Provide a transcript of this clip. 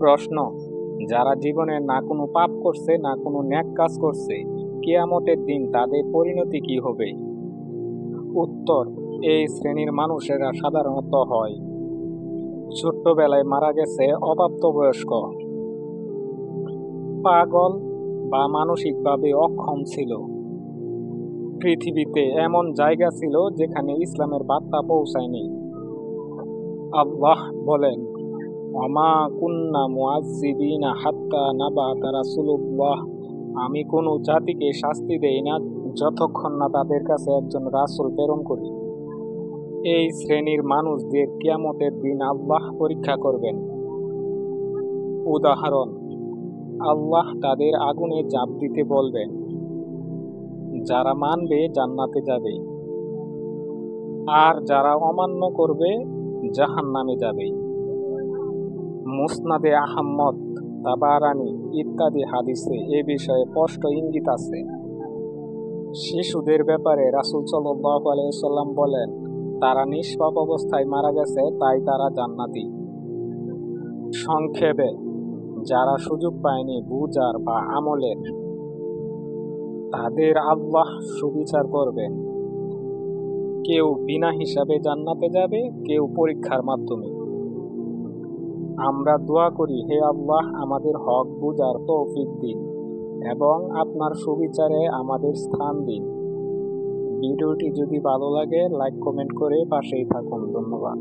প্রশ্ন: যারা জীবনে না কোনো পাপ করছে না কোনো নেক কাজ করছে, কিয়ামতের দিন তাদের পরিণতি কি হবে? উত্তর: এই শ্রেণীর মানুষেরা সাধারণত হয় ছোট্টবেলায় মারা গেছে অপ্রাপ্তবয়স্ক, পাগল বা মানসিকভাবে অক্ষম ছিল। পৃথিবীতে এমন জায়গা ছিল যেখানে ইসলামের বার্তা পৌঁছায়নি। আল্লাহ বলেন, ওমা কুন্না মুআজ্জিবিনা হাত্তা নাবআসা রাসূলুল্লাহ, আমি কোনো জাতিকে শাস্তি দেই না যতক্ষণ না তাদের কাছে একজন রাসূল প্রেরণ করি। এই শ্রেণীর মানুষদের কিয়ামতের দিন আল্লাহ পরীক্ষা করবেন। উদাহরণ: আল্লাহ তাদের আগুনে ঝাঁপ দিতে বলবেন। যারা মানবে জান্নাতে যাবে, আর যারা অমান্য করবে জাহান্নামে যাবে। মুসনাদে আহমদ, তাবারানী ইত্যাদি হাদিসে এ বিষয়ে স্পষ্ট ইঙ্গিত আছে। শিশুদের ব্যাপারে রাসূল সাল্লাল্লাহু আলাইহি ওয়াসাল্লাম বলেন, তারা নিষ্পাপ অবস্থায় মারা গেছে তাই তারা জান্নাতি। সংক্ষেপে, যারা সুযোগ পায়নি বুঝার বা আমলের, তাদের আল্লাহ সুবিচার করবেন। কেউ বিনা হিসাবে জান্নাতে যাবে, কেউ পরীক্ষার মাধ্যমে। আমরা দোয়া করি, হে আল্লাহ, আমাদের হক বুঝার তৌফিক দিন এবং আপনার সুবিচারে আমাদের স্থান দিন। ভিডিওটি যদি ভালো লাগে লাইক কমেন্ট করে পাশেই থাকুন। ধন্যবাদ।